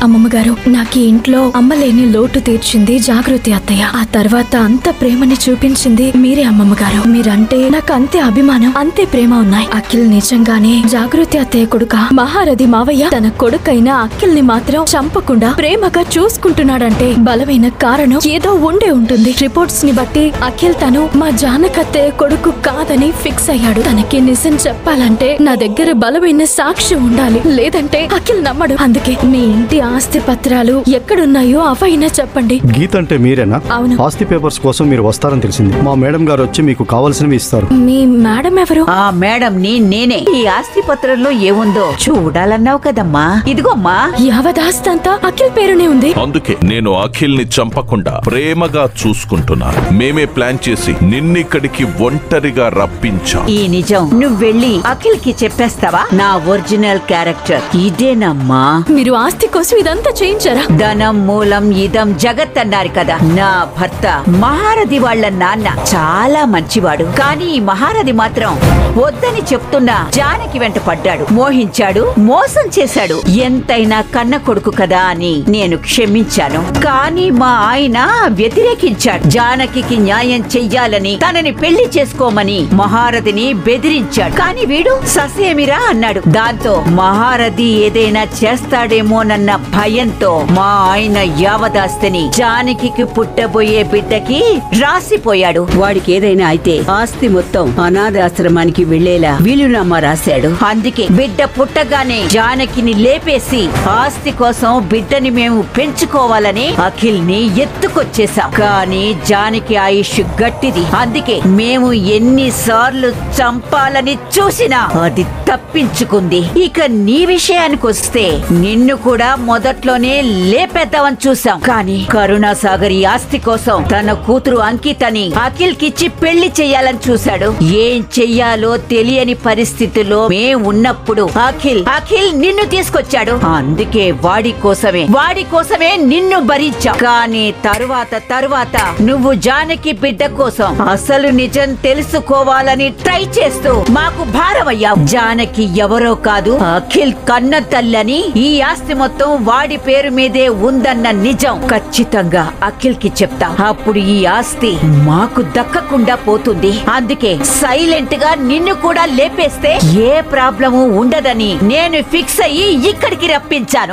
అమ్మమ్మ గారు, నాకు ఈ ఇంట్లో అమ్మలేని లోటు తీర్చింది జాగృతి అత్తయ్య. ఆ తర్వాత అంత ప్రేమని చూపించింది మీరే అమ్మమ్మ గారు. మీరంటే నాకు అంతే అభిమానం, అంతే ప్రేమ ఉన్నాయి. అఖిల్ నిజంగానే జాగృతి అత్తయ్య కొడుక? మహారథి మావయ్య తన కొడుకైన అఖిల్ ని మాత్రం చంపకుండా ప్రేమగా చూసుకుంటున్నాడంటే బలమైన కారణం ఏదో ఉండే ఉంటుంది. రిపోర్ట్స్ ని బట్టి అఖిల్ తను మా జానకత్తయ్య కొడుకు కాదని ఫిక్స్ అయ్యాడు. తనకి నిజం చెప్పాలంటే నా దగ్గర బలమైన సాక్షి ఉండాలి, లేదంటే అఖిల్ నమ్మడు. అందుకే మీ ఇంటి ఆస్తి పత్రాలు ఎక్కడున్నాయో అవైనా చెప్పండి. గీత అంటే మీరేనా? అవును. ఆస్తి పేపర్స్ కోసం మీరు వస్తారని తెలిసింది. మా మేడం గారు వచ్చి మీకు కావాల్సినవి ఇస్తారు. మీ మేడం ఎవరు? ఆ మేడం నేనే. ఈ ఆస్తి పత్రంలో ఏముందో చూడాలన్నావు కదమ్మా, ఇదిగోమ్మా. యావదాస్తంతా అఖిల్ పేరునే ఉంది. అందుకే నేను అఖిల్ ని చంపకుండా ప్రేమగా చూసుకుంటున్నాను. మేమే ప్లాన్ చేసి నిన్నిక్కడికి ఒంటరిగా రప్పించాం. ఈ నిజం నువ్వెళ్ళి అఖిల్ కి చెప్పేస్తావా? నా ఒరిజినల్ క్యారెక్టర్ ఇదేనమ్మా. మీరు ఆస్తి కోసం ఇదంతా చేయించారా? ధనం మూలం ఇదం జగత్ అన్నారు కదా. నా భర్త మహారథి వాళ్ళ నాన్న చాలా మంచివాడు, కానీ ఈ మహారథి మాత్రం వద్దని చెప్తున్నా జానకి వెంట పడ్డాడు, మోహించాడు, మోసం చేశాడు. ఎంతైనా కన్న కొడుకు కదా అని నేను క్షమించాను. కానీ మా ఆయన వ్యతిరేకించాడు. జానకి న్యాయం చెయ్యాలని, తనని పెళ్లి చేసుకోమని మహారథిని బెదిరించాడు. కానీ వీడు ససేమిరా అన్నాడు. దాంతో మహారథి ఏదైనా చేస్తాడేమోనన్న భయంతో మా ఆయన యావదాస్తిని జానకి పుట్టబోయే బిడ్డకి రాసిపోయాడు. వాడికి ఏదైనా అయితే ఆస్తి మొత్తం అనాథాశ్రమానికి వెళ్లేలా వీలునామా రాశాడు. అందుకే బిడ్డ పుట్టగానే జానకిని లేపేసి ఆస్తి కోసం బిడ్డని మేము పెంచుకోవాలని అఖిల్ ని ఎత్తుకొచ్చేసాం. కానీ జానకి ఆయుష్ గట్టిది. అందుకే మేము ఎన్నిసార్లు చంపాలని చూసినా అది తప్పించుకుంది. ఇక నీ విషయానికి వస్తే నిన్ను కూడా మొదట్లోనే లేపేద్దామని చూసాం. కానీ కరుణాసాగర్ ఈ ఆస్తి కోసం తన కూతురు అంకితని అఖిల్ కిచ్చి పెళ్లి చెయ్యాలని చూశాడు. ఏం చెయ్యాలో తెలియని పరిస్థితిలో మేము ఉన్నప్పుడు అఖిల్ నిన్ను తీసుకొచ్చాడు. అందుకే వాడి కోసమే నిన్ను భరించాం. కానీ తరువాత నువ్వు జానకి బిడ్డ కోసం అసలు నిజం తెలుసుకోవాలని ట్రై చేస్తూ మాకు భారమయ్యావు. జానకి ఎవరో కాదు, అఖిల్ కన్న తల్లని. ఈ ఆస్తి మొత్తం వాడి పేరు మీదే ఉందన్న నిజం ఖచ్చితంగా అఖిల్ కి చెప్తా. అప్పుడు ఈ ఆస్తి మాకు దక్కకుండా పోతుంది. అందుకే సైలెంట్ గా నిన్ను కూడా లేపేస్తే ఏ ప్రాబ్లము ఉండదని నేను ఫిక్స్ అయ్యి ఇక్కడికి రప్పించాను.